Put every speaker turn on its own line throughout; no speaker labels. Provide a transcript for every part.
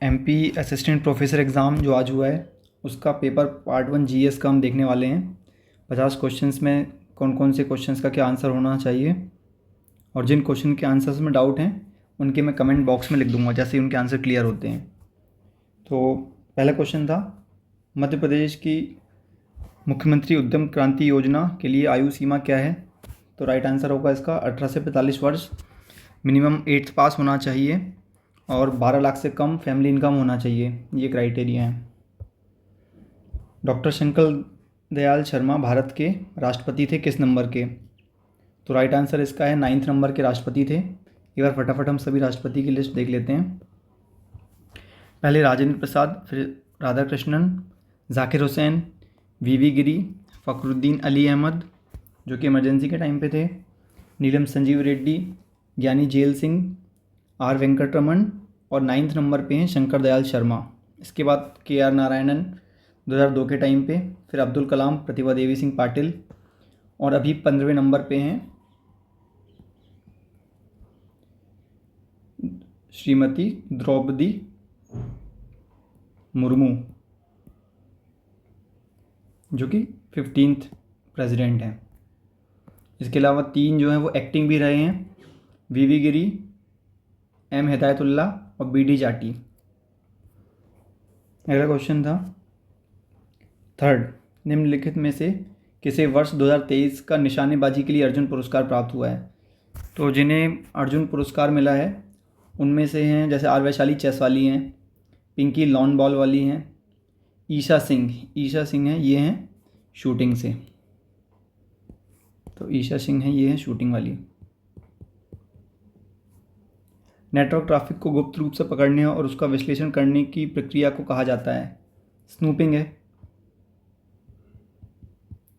MP assistant professor exam जो आज हुआ है उसका पेपर पार्ट 1 जीएस का हम देखने वाले हैं। 50 क्वेश्चंस में कौन कौन से क्वेश्चंस का क्या आंसर होना चाहिए और जिन क्वेश्चन के आंसर्स में डाउट हैं उनके मैं कमेंट बॉक्स में लिख दूंगा जैसे ही उनके आंसर क्लियर होते हैं। तो पहला क्वेश्चन था, मध्य प्रदेश की मुख्यमंत्री उद्यम क्रांति योजना के लिए आयु सीमा क्या है? तो राइट आंसर होगा इसका 18 से 45 वर्ष, मिनिमम 8th पास होना चाहिए और 12 लाख से कम फैमिली इनकम होना चाहिए, ये क्राइटेरिया है। डॉक्टर शंकर दयाल शर्मा भारत के राष्ट्रपति थे किस नंबर के? तो राइट आंसर इसका है 9th नंबर के राष्ट्रपति थे। एक बार फटाफट हम सभी राष्ट्रपति की लिस्ट देख लेते हैं। पहले राजेंद्र प्रसाद, फिर राधाकृष्णन, जाकिर हुसैन, वीवी गिरी, फ़खरुद्दीन अली अहमद जो कि इमरजेंसी के टाइम पे थे, नीलम संजीव रेड्डी, ज्ञानी जेल सिंह, आर वेंकटरमन और 9th नंबर पे हैं शंकर दयाल शर्मा। इसके बाद के आर नारायणन 2002 के टाइम पे, फिर अब्दुल कलाम, प्रतिभा देवी सिंह पाटिल और अभी 15वें नंबर पे हैं श्रीमती द्रौपदी मुर्मू जो कि 15th प्रेसिडेंट हैं। इसके अलावा 3 जो हैं वो एक्टिंग भी रहे हैं, वीवी गिरी, एम हिदायतुल्लाह और बीडी जाटी। अगला क्वेश्चन था, थर्ड, निम्नलिखित में से किसे वर्ष 2023 का निशानेबाजी के लिए अर्जुन पुरस्कार प्राप्त हुआ है? तो जिन्हें अर्जुन पुरस्कार मिला है उनमें से हैं जैसे आर वैशाली चेस वाली हैं, पिंकी लॉन बॉल वाली हैं, ईशा सिंह हैं, ये हैं शूटिंग से। तो ईशा सिंह हैं, ये हैं शूटिंग वाली। नेटवर्क ट्रैफिक को गुप्त रूप से पकड़ने और उसका विश्लेषण करने की प्रक्रिया को कहा जाता है? स्नूपिंग है,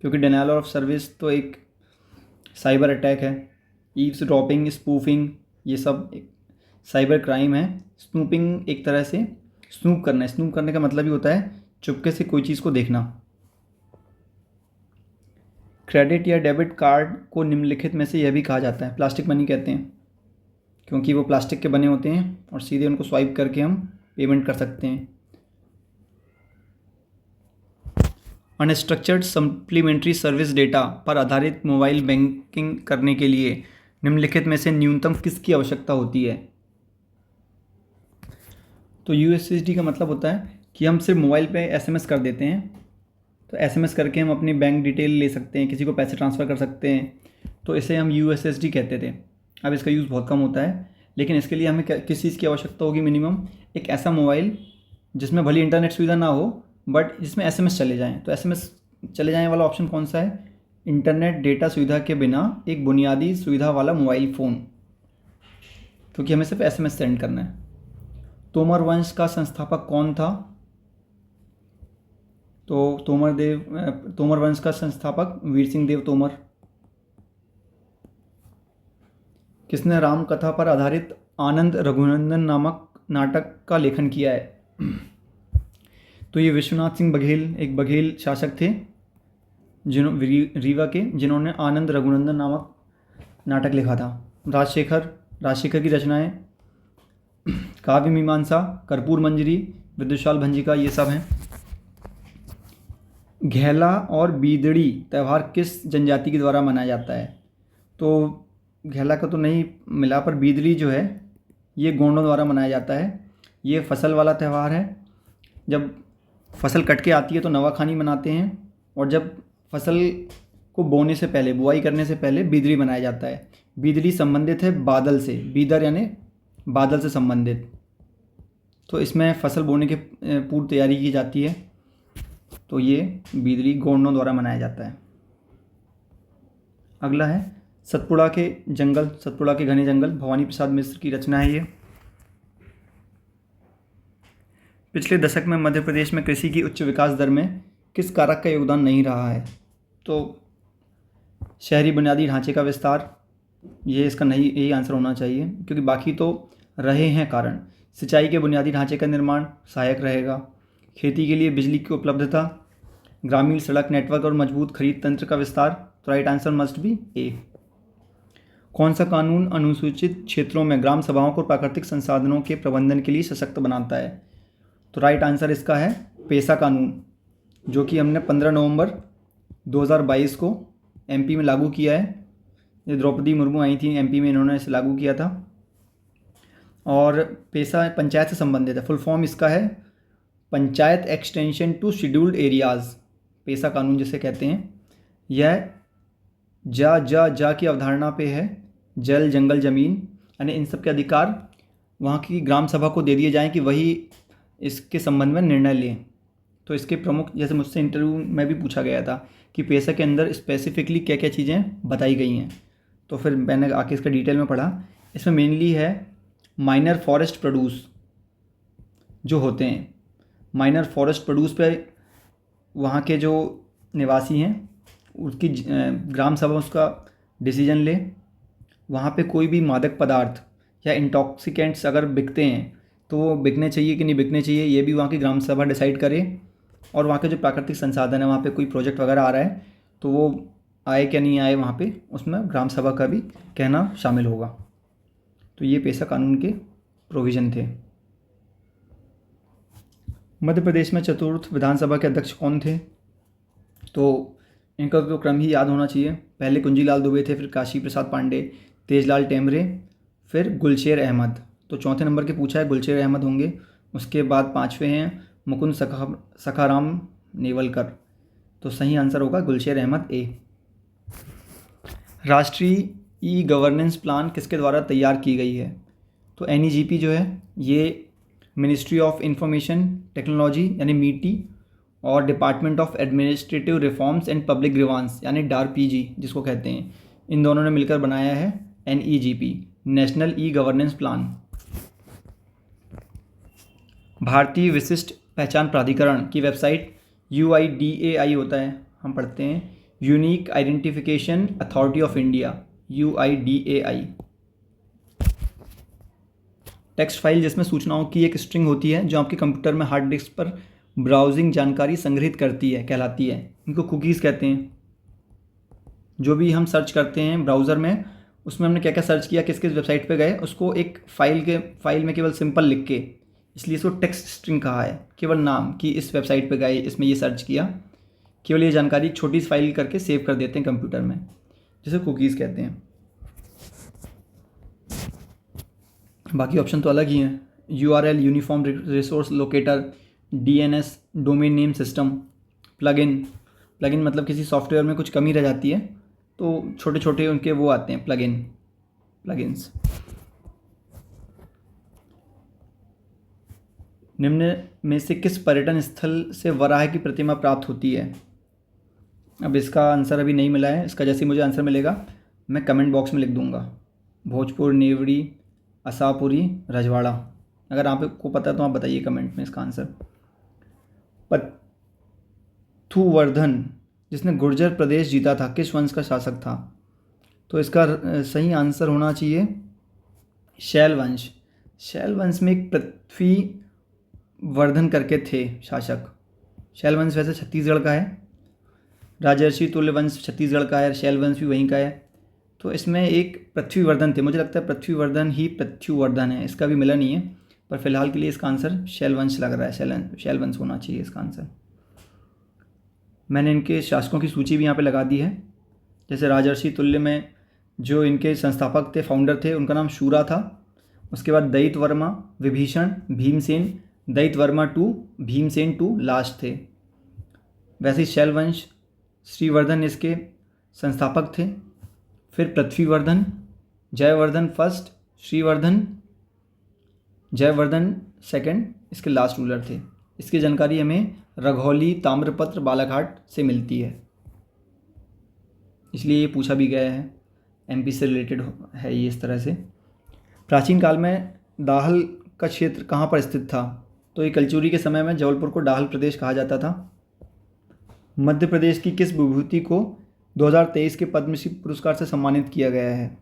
क्योंकि डिनायल ऑफ सर्विस तो एक साइबर अटैक है। ईव्सड्रॉपिंग, स्पूफिंग, ये सब एक साइबर क्राइम है। स्नूपिंग एक तरह से स्नूप करना है, स्नूप करने का मतलब ही होता है चुपके से कोई चीज़ को देखना। क्रेडिट या डेबिट कार्ड को निम्नलिखित में से यह भी कहा जाता है? प्लास्टिक मनी कहते हैं, क्योंकि वो प्लास्टिक के बने होते हैं और सीधे उनको स्वाइप करके हम पेमेंट कर सकते हैं। अनस्ट्रक्चर्ड सप्लीमेंट्री सर्विस डेटा पर आधारित मोबाइल बैंकिंग करने के लिए निम्नलिखित में से न्यूनतम किसकी आवश्यकता होती है? तो यूएसएसडी का मतलब होता है कि हम सिर्फ मोबाइल पे एसएमएस कर देते हैं, तो एसएमएस करके हम अपनी बैंक डिटेल ले सकते हैं, किसी को पैसे ट्रांसफ़र कर सकते हैं, तो इसे हम यूएसएसडी कहते थे। अब इसका यूज़ बहुत कम होता है, लेकिन इसके लिए हमें किस चीज़ की आवश्यकता होगी? मिनिमम एक ऐसा मोबाइल जिसमें भले इंटरनेट सुविधा ना हो बट जिसमें एसएमएस चले जाएँ। तो एसएमएस चले जाने वाला ऑप्शन कौन सा है? इंटरनेट डेटा सुविधा के बिना एक बुनियादी सुविधा वाला मोबाइल फ़ोन, क्योंकि हमें सिर्फ एसएमएस सेंड करना है। तोमर वंश का संस्थापक कौन था? तो तोमर वंश का संस्थापक वीर सिंह देव तोमर। किसने राम कथा पर आधारित आनंद रघुनंदन नामक नाटक का लेखन किया है? तो ये विश्वनाथ सिंह बघेल एक बघेल शासक थे रीवा के, जिन्होंने आनंद रघुनंदन नामक नाटक लिखा था। राजशेखर की रचनाएं काव्य मीमांसा, कर्पूर मंजरी, विदुषाल भंजिका, ये सब हैं। घेला और बीदड़ी त्यौहार किस जनजाति के द्वारा मनाया जाता है? तो घेला का तो नहीं मिला, पर बीदड़ी जो है ये गोंडों द्वारा मनाया जाता है। ये फसल वाला त्यौहार है। जब फसल कट के आती है तो नवाखानी मनाते हैं, और जब फसल को बोने से पहले, बुआई करने से पहले बीदड़ी मनाया जाता है। बीदड़ी संबंधित है बादल से, बीदर यानी बादल से संबंधित। तो इसमें फसल बोने के पूर्व तैयारी की जाती है, तो ये बीदड़ी गोंडों द्वारा मनाया जाता है। अगला है सतपुड़ा के घने जंगल, भवानी प्रसाद मिश्र की रचना है ये। पिछले दशक में मध्य प्रदेश में कृषि की उच्च विकास दर में किस कारक का योगदान नहीं रहा है? तो शहरी बुनियादी ढांचे का विस्तार, ये इसका नहीं, यही आंसर होना चाहिए, क्योंकि बाकी तो रहे हैं कारण। सिंचाई के बुनियादी ढांचे का निर्माण सहायक रहेगा। खेती के लिए बिजली की उपलब्धता, ग्रामीण सड़क नेटवर्क और मजबूत खरीद तंत्र का विस्तार। तो राइट आंसर मस्ट बी ए। कौन सा कानून अनुसूचित क्षेत्रों में ग्राम सभाओं को प्राकृतिक संसाधनों के प्रबंधन के लिए सशक्त बनाता है? तो राइट आंसर इसका है पेसा कानून, जो कि हमने 15 नवंबर 2022 को एमपी में लागू किया है। ये द्रौपदी मुर्मू आई थी एमपी में, इन्होंने इसे लागू किया था। और पेसा पंचायत से संबंधित है। फुल फॉर्म इसका है Panchayat extension to scheduled areas, PESA कानून जिसे कहते हैं। यह जा की अवधारणा पे है। जल, जंगल, ज़मीन, यानी इन सब के अधिकार वहाँ की ग्राम सभा को दे दिए जाएं कि वही इसके संबंध में निर्णय लें। तो इसके प्रमुख, जैसे मुझसे इंटरव्यू में भी पूछा गया था कि पेसा के अंदर स्पेसिफिकली क्या क्या चीज़ें बताई गई हैं, तो फिर मैंने आके इसका डिटेल में पढ़ा। इसमें मेनली है माइनर फॉरेस्ट प्रोड्यूस जो होते हैं। माइनर फॉरेस्ट प्रोड्यूस पे वहाँ के जो निवासी हैं उसकी ग्राम सभा उसका डिसीजन ले। वहाँ पे कोई भी मादक पदार्थ या इंटॉक्सिकेंट्स अगर बिकते हैं तो वो बिकने चाहिए कि नहीं बिकने चाहिए, ये भी वहाँ की ग्राम सभा डिसाइड करे। और वहाँ के जो प्राकृतिक संसाधन है, वहाँ पे कोई प्रोजेक्ट वगैरह आ रहा है तो वो आए क्या नहीं आए वहाँ पे, उसमें ग्राम सभा का भी कहना शामिल होगा। तो ये पेसा कानून के प्रोविज़न थे। मध्य प्रदेश में चतुर्थ विधानसभा के अध्यक्ष कौन थे? तो इनका तो क्रम ही याद होना चाहिए। पहले कुंजीलाल दुबे थे, फिर काशी प्रसाद पांडे, तेजलाल टेमरे, फिर गुलशेर अहमद। तो चौथे नंबर के पूछा है, गुलशेर अहमद होंगे। उसके बाद पाँचवें हैं मुकुंद सखाराम नेवलकर। तो सही आंसर होगा गुलशेर अहमद ए। राष्ट्रीय ई गवर्नेंस प्लान किसके द्वारा तैयार की गई है? तो NEGP जो है ये मिनिस्ट्री ऑफ इंफॉर्मेशन टेक्नोलॉजी यानी मीटी और department of administrative reforms and public grievance यानी DARPG जिसको कहते हैं, इन दोनों ने मिलकर बनाया है NEGP, national e governance plan. भारतीय विशिष्ट पहचान प्राधिकरण की वेबसाइट UIDAI होता है, हम पढ़ते हैं unique identification authority of India, UIDAI। Text file जिसमें सूचनाओं की एक स्ट्रिंग होती है जो आपके कंप्यूटर में हार्ड डिस्क पर ब्राउजिंग जानकारी संग्रहित करती है, कहलाती है। इनको कुकीज़ कहते हैं। जो भी हम सर्च करते हैं ब्राउज़र में, उसमें हमने क्या क्या सर्च किया, किस किस वेबसाइट पे गए, उसको एक फाइल में केवल सिंपल लिख के, इसलिए इसको टेक्स्ट स्ट्रिंग कहा है। केवल नाम कि इस वेबसाइट पे गए, इसमें ये सर्च किया, केवल ये जानकारी छोटी सी फाइल करके सेव कर देते हैं कंप्यूटर में, जिसे कुकीज़ कहते हैं। बाकी ऑप्शन तो अलग ही हैं। URL uniform resource locator, DNS domain name system, plugin मतलब किसी सॉफ्टवेयर में कुछ कमी रह जाती है तो छोटे छोटे उनके वो आते हैं प्लगइन्स। निम्न में से किस पर्यटन स्थल से वराह की प्रतिमा प्राप्त होती है? अब इसका आंसर अभी नहीं मिला है, इसका जैसे ही मुझे आंसर मिलेगा मैं कमेंट बॉक्स में लिख दूंगा। भोजपुर, नेवरी, आशापुरी, रजवाड़ा। अगर आपको पता है तो आप बताइए कमेंट में इसका आंसर। पथुवर्धन जिसने गुर्जर प्रदेश जीता था किस वंश का शासक था? तो इसका सही आंसर होना चाहिए शैल वंश। शैल वंश में एक पृथ्वीवर्धन करके थे शासक। शैल वंश वैसे छत्तीसगढ़ का है, राजर्षि तुल्य वंश छत्तीसगढ़ का है, शैल वंश भी वहीं का है। तो इसमें एक पृथ्वीवर्धन थे, मुझे लगता है पृथ्वीवर्धन ही पृथ्वीवर्धन है, इसका भी मिला नहीं है, पर फिलहाल के लिए इसका आंसर शैल वंश लग रहा है। शैल वंश होना चाहिए इसका आंसर। मैंने इनके शासकों की सूची भी यहाँ पे लगा दी है। जैसे राजर्षि तुल्य में जो इनके संस्थापक थे, फाउंडर थे, उनका नाम शूरा था। उसके बाद दैत वर्मा, विभीषण, भीमसेन, दैत Verma two, Bhimsen two last थे। वैसे ही शैल वंश श्रीवर्धन इसके संस्थापक थे, फिर पृथ्वीवर्धन, जयवर्धन फर्स्ट, श्रीवर्धन, जयवर्धन सेकंड इसके लास्ट रूलर थे। इसकी जानकारी हमें रघौली, ताम्रपत्र, बालाघाट से मिलती है, इसलिए ये पूछा भी गया है, MP से रिलेटेड है ये इस तरह से। प्राचीन काल में दाहल का क्षेत्र कहाँ पर स्थित था? तो ये कलचुरी के समय में जबलपुर को दाहल प्रदेश कहा जाता था। मध्य प्रदेश की किस विभूति को 2023 के पद्मश्री पुरस्कार से सम्मानित किया गया है?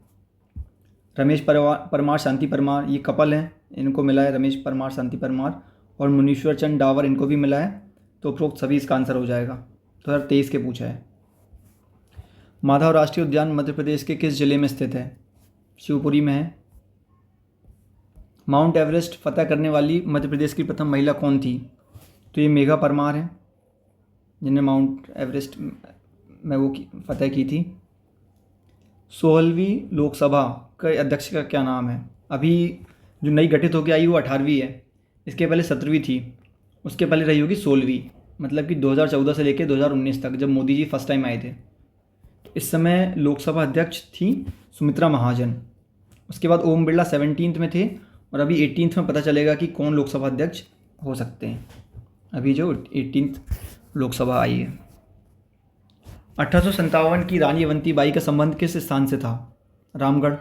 रमेश परमार, शांति परमार, ये कपल हैं, इनको मिला है रमेश परमार, शांति परमार, और मुनीश्वर चंद डावर, इनको भी मिला है। तो उपरोक्त सभी इसका आंसर हो जाएगा। 2023 के पूछा है। माधव राष्ट्रीय उद्यान मध्य प्रदेश के किस जिले में स्थित है? शिवपुरी में है। माउंट एवरेस्ट फतह करने वाली मध्य प्रदेश की प्रथम महिला कौन थी? तो ये मेघा परमार है, जिन्हें माउंट एवरेस्ट में वो फतह की थी। 16वीं लोकसभा के अध्यक्ष का क्या नाम है? अभी जो नई गठित होकर आई वो 18वीं है, इसके पहले 17वीं थी, उसके पहले रही होगी 16वीं, मतलब कि 2014 से लेकर 2019 तक, जब मोदी जी फर्स्ट टाइम आए थे। तो इस समय लोकसभा अध्यक्ष थी सुमित्रा महाजन। उसके बाद ओम बिरला 17th में थे, और अभी 18th में पता चलेगा कि कौन लोकसभा अध्यक्ष हो सकते हैं। अभी जो 18th लोकसभा आई है। 1857 की रानी अवंतीबाई का संबंध किस स्थान से था? रामगढ़।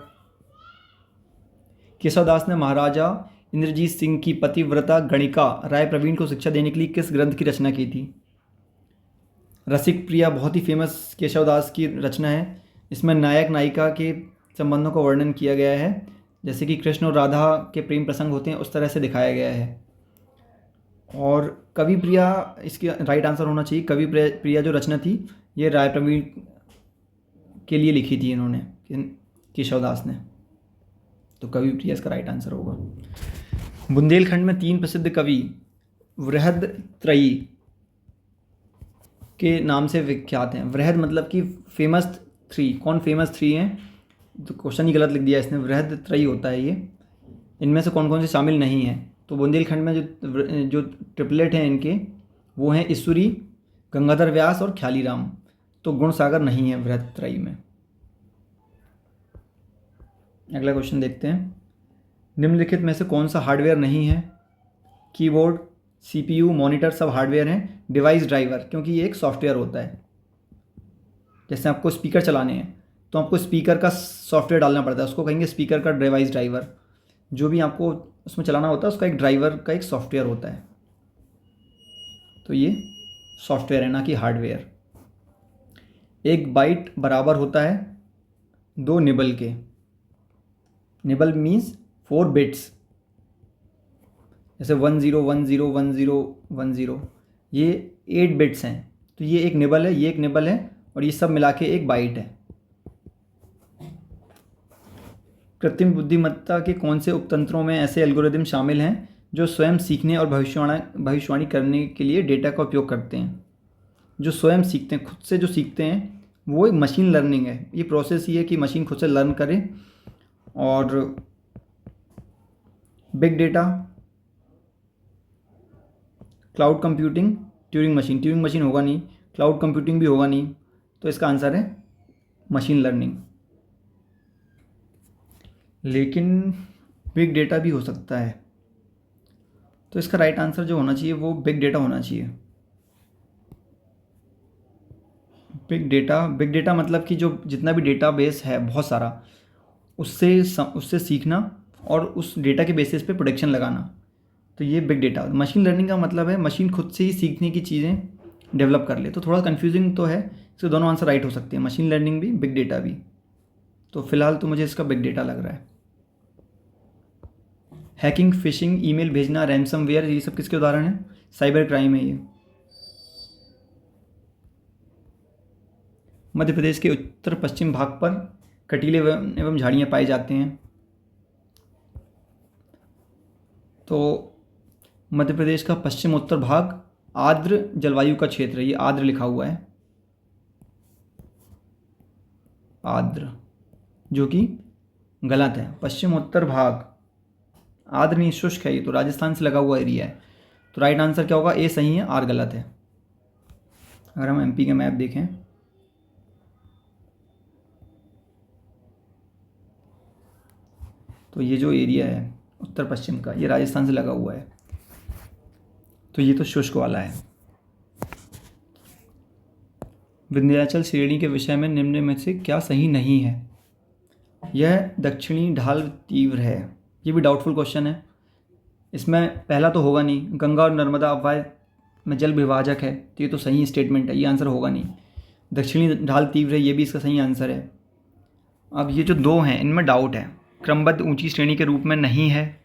केशवदास ने महाराजा इंद्रजीत सिंह की पतिव्रता गणिका राय प्रवीण को शिक्षा देने के लिए किस ग्रंथ की रचना की थी? रसिक प्रिया बहुत ही फेमस केशवदास की रचना है। इसमें नायक नायिका के संबंधों का वर्णन किया गया है, जैसे कि कृष्ण और राधा के प्रेम प्रसंग होते हैं, उस तरह से दिखाया गया है। और कवि प्रिया इसकी राइट आंसर होना चाहिए। कवि प्रिया जो रचना थी ये राय प्रवीण के लिए लिखी थी इन्होंने, केशवदास ने, तो कवि प्रिया इसका राइट आंसर होगा। बुंदेलखंड में 3 प्रसिद्ध कवि वृहदत्रयी के नाम से विख्यात हैं। वृहद मतलब कि फेमस 3, कौन फेमस 3 हैं? तो क्वेश्चन ही गलत लिख दिया इसने, वृहदत्रयी होता है ये। इनमें से कौन कौन से शामिल नहीं हैं? तो बुंदेलखंड में जो ट्रिपलेट हैं इनके, वो हैं ईश्वरी, गंगाधर व्यास और ख्यालीराम। तो गुणसागर नहीं है वृहदत्रयी में। अगला क्वेश्चन देखते हैं। निम्नलिखित में से कौन सा हार्डवेयर नहीं है? कीबोर्ड, सीपीयू, मॉनिटर सब हार्डवेयर हैं। डिवाइस ड्राइवर, क्योंकि ये एक सॉफ्टवेयर होता है। जैसे आपको स्पीकर चलाने हैं तो आपको स्पीकर का सॉफ्टवेयर डालना पड़ता है, उसको कहेंगे स्पीकर का डिवाइस ड्राइवर। जो भी आपको उसमें चलाना होता है उसका एक ड्राइवर का एक सॉफ्टवेयर होता है। तो ये सॉफ्टवेयर है, ना कि हार्डवेयर। 1 बाइट बराबर होता है 2 निबल के। Nibble means 4 bits. जैसे 10101010, ये 8 बिट्स हैं, तो ये एक निबल है, ये एक निबल है, और ये सब मिला के एक बाइट है। कृत्रिम बुद्धिमत्ता के कौन से उपतंत्रों में ऐसे एल्गोरिदम शामिल हैं जो स्वयं सीखने और भविष्यवाणी करने के लिए डेटा का उपयोग करते हैं? जो स्वयं सीखते हैं, खुद से जो सीखते हैं, वो एक मशीन लर्निंग है। ये प्रोसेस ये है कि मशीन खुद से लर्न करे। और big data, cloud computing, Turing machine होगा नहीं, क्लाउड कंप्यूटिंग भी होगा नहीं, तो इसका आंसर है मशीन लर्निंग। लेकिन बिग डेटा भी हो सकता है, तो इसका राइट आंसर जो होना चाहिए वो बिग डेटा होना चाहिए। बिग डेटा मतलब कि जो जितना भी डेटाबेस है बहुत सारा, उससे सीखना और उस डेटा के बेसिस पे प्रोडिक्शन लगाना, तो ये बिग डेटा। मशीन लर्निंग का मतलब है मशीन खुद से ही सीखने की चीज़ें डेवलप कर ले। तो थोड़ा कन्फ्यूजिंग तो है, इसके दोनों आंसर राइट हो सकते हैं, मशीन लर्निंग भी, बिग डेटा भी। तो फिलहाल तो मुझे इसका बिग डेटा लग रहा है। हैकिंग, फिशिंग, ईमेल भेजना, रैंसमवेयर, ये सब किसके उदाहरण हैं? साइबर क्राइम है ये। मध्य प्रदेश के उत्तर पश्चिम भाग पर कटीले एवं झाड़ियाँ पाए जाते हैं। तो मध्य प्रदेश का पश्चिम उत्तर भाग आर्द्र जलवायु का क्षेत्र है। ये आर्द्र लिखा हुआ है, आर्द्र, जो कि गलत है। पश्चिम उत्तर भाग आर्द्र नहीं, शुष्क है ये, तो राजस्थान से लगा हुआ एरिया है। तो राइट आंसर क्या होगा? ए सही है, आर गलत है। अगर हम एमपी के मैप देखें तो ये जो एरिया है उत्तर पश्चिम का, ये राजस्थान से लगा हुआ है, तो ये तो शुष्क वाला है। विंध्याचल श्रेणी के विषय में निम्न में से क्या सही नहीं है? यह दक्षिणी ढाल तीव्र है, ये भी डाउटफुल क्वेश्चन है। इसमें पहला तो होगा नहीं, गंगा और नर्मदा अववाहिका में जल विभाजक है, तो ये तो सही स्टेटमेंट है, ये आंसर होगा नहीं। दक्षिणी ढाल तीव्र है, ये भी इसका सही आंसर है। अब ये जो 2 हैं इनमें डाउट है। क्रमबद्ध ऊंची श्रेणी के रूप में नहीं है,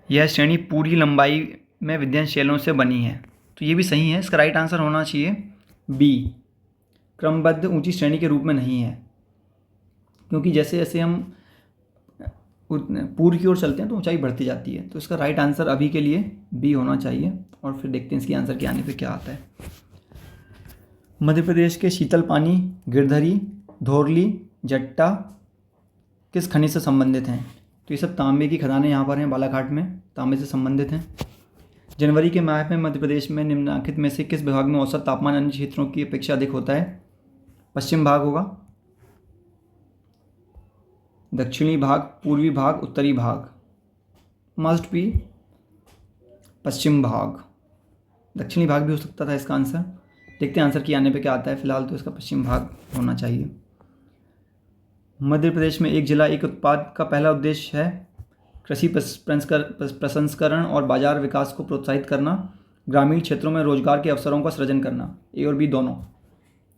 यह श्रेणी पूरी लंबाई में विद्यमान शैलों से बनी है, तो ये भी सही है। इसका राइट आंसर होना चाहिए बी, क्रमबद्ध ऊंची श्रेणी के रूप में नहीं है। क्योंकि जैसे जैसे हम पूर्व की ओर चलते हैं तो ऊंचाई बढ़ती जाती है। तो इसका राइट आंसर अभी के लिए बी होना चाहिए, और फिर देखते हैं इसकी आंसर के आने पे क्या आता है। मध्य प्रदेश के शीतल पानी, गिरधरी, धोरली, जट्टा किस खनिज से संबंधित हैं? तो ये सब तांबे की खदानें यहाँ पर हैं, बालाघाट में तांबे से संबंधित हैं। जनवरी के माह में मध्य प्रदेश में निम्नलिखित में से किस विभाग में औसत तापमान अन्य क्षेत्रों की अपेक्षा अधिक होता है? पश्चिम भाग होगा, दक्षिणी भाग, पूर्वी भाग, उत्तरी भाग। मस्ट बी पश्चिम भाग। दक्षिणी भाग भी हो सकता था इसका आंसर। देखते हैं आंसर की आने पे क्या आता है। फिलहाल तो इसका पश्चिम भाग होना चाहिए। मध्य प्रदेश में एक जिला एक उत्पाद का पहला उद्देश्य है कृषि प्रसंस्करण और बाजार विकास को प्रोत्साहित करना, ग्रामीण क्षेत्रों में रोजगार के अवसरों का सृजन करना। ए और बी दोनों।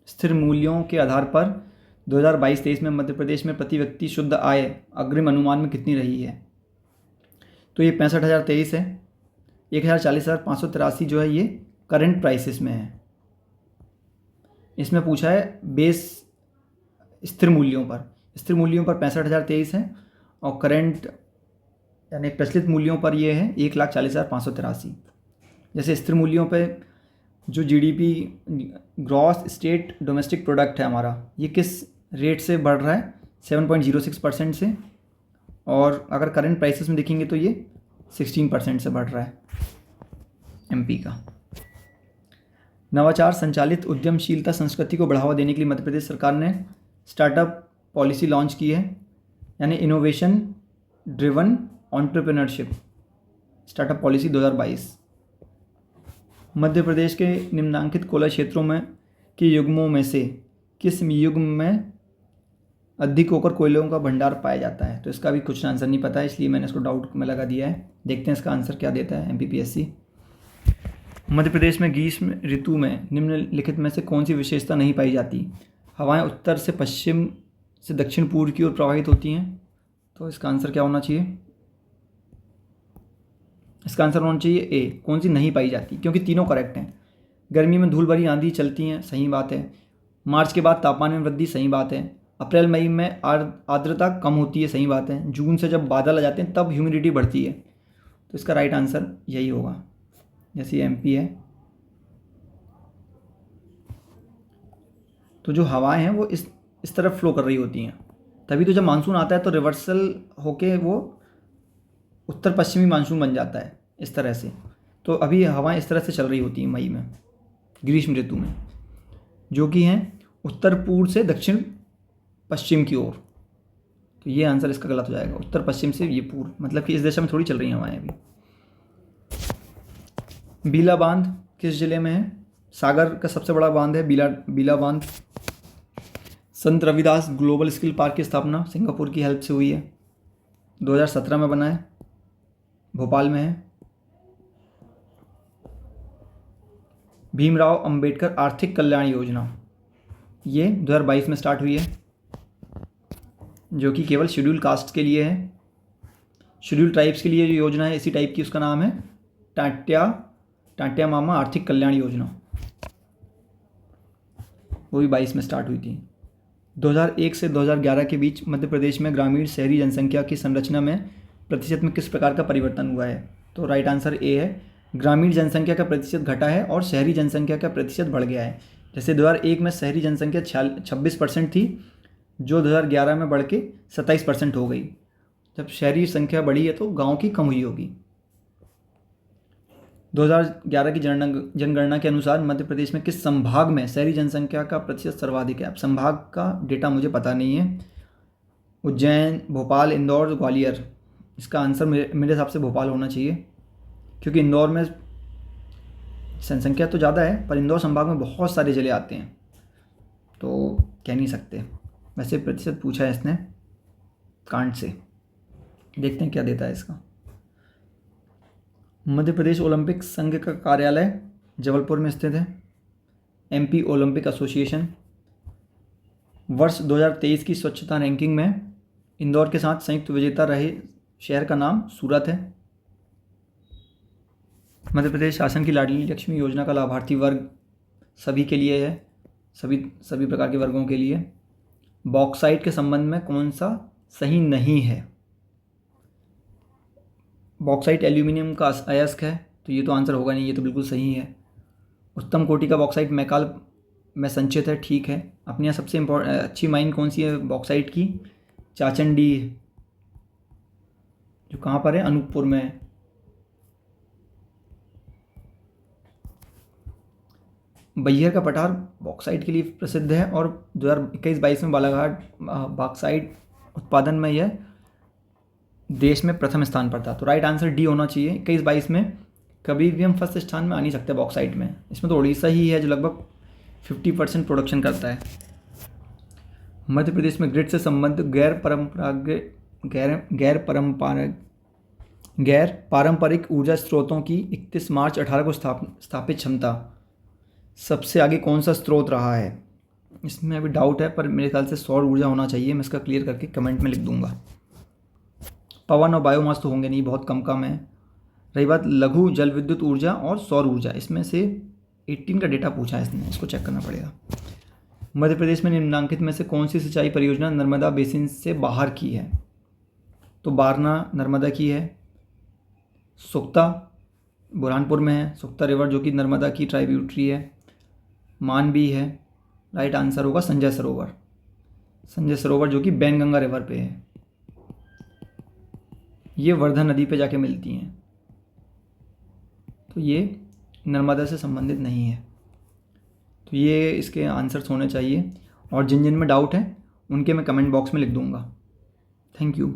स्थिर मूल्यों के आधार पर 2022-23 में मध्य प्रदेश में प्रति व्यक्ति शुद्ध आय अग्रिम अनुमान में कितनी रही है? तो ये 65,023 है। 1,40,583 जो है ये करंट प्राइसेस में है। इसमें पूछा है बेस स्थिर मूल्यों पर। स्थिर मूल्यों पर 65,023 है, और करंट यानी प्रचलित मूल्यों पर ये है 1,40,583। जैसे स्थिर मूल्यों पे जो GDP gross state domestic product है हमारा, ये किस रेट से बढ़ रहा है? 7.06% से। और अगर करंट प्राइसेस में देखेंगे तो ये 16% से बढ़ रहा है एमपी का। नवाचार संचालित उद्यमशीलता संस्कृति को बढ़ावा देने के लिए मध्य प्रदेश सरकार ने स्टार्टअप पॉलिसी लॉन्च की है, यानी innovation driven entrepreneurship startup policy 2022। Madhya Pradesh के निम्नांकित कोयला क्षेत्रों में के युग्मों में से किस युग्म में अधिक होकर कोयलों का भंडार पाया जाता है? तो इसका भी कुछ आंसर नहीं पता है, इसलिए मैंने इसको डाउट में लगा दिया है। देखते हैं इसका आंसर क्या देता है एमपीपीएससी। मध्य प्रदेश में ग्रीष्म ऋतु में निम्नलिखित में से कौन सी विशेषता नहीं पाई जाती? हवाएं उत्तर से पश्चिम से दक्षिण पूर्व की ओर प्रवाहित होती हैं। तो इसका आंसर क्या होना चाहिए? इसका आंसर होना चाहिए ए, कौन सी नहीं पाई जाती, क्योंकि तीनों करेक्ट हैं। गर्मी में धूल भरी आंधी चलती हैं, सही बात है। मार्च के बाद तापमान में वृद्धि, सही बात है। अप्रैल मई में आर्द्रता कम होती है, सही बात है। जून से जब बादल आ जाते हैं तब ह्यूमिडिटी बढ़ती है। तो इसका राइट आंसर यही होगा, जैसे एमपी है। तो जो हवाएं हैं वो इस तरफ फ्लो कर रही होती हैं, तभी तो जब मानसून आता है तो रिवर्सल होके वो उत्तर पश्चिमी मानसून बन जाता है इस तरह से। तो अभी हवाएं इस तरह से चल रही होती हैं मई में, ग्रीष्म ऋतु में, जो कि हैं उत्तर पूर्व से दक्षिण पश्चिम की ओर। तो ये आंसर इसका गलत हो जाएगा। उत्तर पश्चिम से ये पूर्व, मतलब कि इस दिशा में थोड़ी चल रही हैं हवाएं अभी। बीला बांध किस जिले में है? सागर का सबसे बड़ा बांध है बीला बांध। संत रविदास ग्लोबल स्किल पार्क की स्थापना सिंगापुर की हेल्प से हुई है, 2017 में बना है, भोपाल में है। भीमराव अंबेडकर आर्थिक कल्याण योजना ये 2022 में स्टार्ट हुई है, जो कि केवल शेड्यूल कास्ट के लिए है। शेड्यूल ट्राइब्स के लिए जो योजना है इसी टाइप की, उसका नाम है टाटिया मामा आर्थिक कल्याण योजना, वो भी 22 में स्टार्ट हुई थी। 2001 से 2011 के बीच मध्य प्रदेश में ग्रामीण शहरी जनसंख्या की संरचना में प्रतिशत में किस प्रकार का परिवर्तन हुआ है? तो राइट आंसर ए है, ग्रामीण जनसंख्या का प्रतिशत घटा है और शहरी जनसंख्या का प्रतिशत बढ़ गया है। जैसे 2001 में शहरी जनसंख्या 26% थी, जो 2011 में बढ़ के 27% हो गई। जब शहरी संख्या बढ़ी है तो गाँव की कम हुई होगी। 2011 की जनगणना के अनुसार मध्य प्रदेश में किस संभाग में शहरी जनसंख्या का प्रतिशत सर्वाधिक है? अब संभाग का डेटा मुझे पता नहीं है। उज्जैन, भोपाल, इंदौर, ग्वालियर। इसका आंसर मेरे हिसाब से भोपाल होना चाहिए, क्योंकि इंदौर में जनसंख्या तो ज़्यादा है पर इंदौर संभाग में बहुत सारे ज़िले आते हैं, तो कह नहीं सकते। वैसे प्रतिशत पूछा है इसने कांट से, देखते हैं क्या देता है इसका। मध्य प्रदेश ओलंपिक संघ का कार्यालय जबलपुर में स्थित है। MP Olympic association. वर्ष 2023 की स्वच्छता रैंकिंग में इंदौर के साथ संयुक्त विजेता रहे शहर का नाम सूरत है। मध्य प्रदेश शासन की लाडली लक्ष्मी योजना का लाभार्थी वर्ग सभी के लिए है, सभी प्रकार के वर्गों के लिए। बॉक्साइट के संबंध में कौन सा सही नहीं है? बॉक्साइट एल्यूमिनियम का अयस्क है, तो ये तो आंसर होगा नहीं, ये तो बिल्कुल सही है। उत्तम कोटि का बॉक्साइट मैकाल में संचित है, ठीक है। अपने यहाँ सबसे अच्छी माइन कौन सी है बॉक्साइट की? चाचंडी, जो कहाँ पर है? अनूपपुर में है। बैहर का पठार बॉक्साइट के लिए प्रसिद्ध है और 2021-22 में बालाघाट बॉक्साइट उत्पादन में यह देश में प्रथम स्थान पर था। तो राइट आंसर डी होना चाहिए। 21-22 में कभी भी हम फर्स्ट स्थान में आ नहीं सकते बॉक्साइट में। इसमें तो उड़ीसा ही है जो लगभग 50% प्रोडक्शन करता है। मध्य प्रदेश में ग्रिड से संबंधित गैर पारंपरिक ऊर्जा स्रोतों की 31 मार्च 18 को स्थापित क्षमता सबसे आगे कौन सा स्रोत रहा है? इसमें अभी डाउट है, पर मेरे ख्याल से सौर ऊर्जा होना चाहिए। मैं इसका क्लियर करके कमेंट में लिख दूंगा। पवन और बायोमास तो होंगे नहीं, बहुत कम है। रही बात लघु जल विद्युत ऊर्जा और सौर ऊर्जा, इसमें से 18 का डेटा पूछा है इसने, इसको चेक करना पड़ेगा। मध्य प्रदेश में निम्नलिखित में से कौन सी सिंचाई परियोजना नर्मदा बेसिन से बाहर की है? तो बारना नर्मदा की है। सुक्ता बुरहानपुर में है, सुक्ता रिवर जो कि नर्मदा की ट्राइब्यूटरी है। मानबी है। राइट आंसर होगा संजय सरोवर। संजय सरोवर जो कि बैनगंगा रिवर पे है। ये वर्धा नदी पे जाके मिलती हैं, तो ये नर्मदा से संबंधित नहीं है। तो ये इसके आंसर्स होने चाहिए, और जिन जिन में डाउट है उनके मैं कमेंट बॉक्स में लिख दूंगा। Thank you.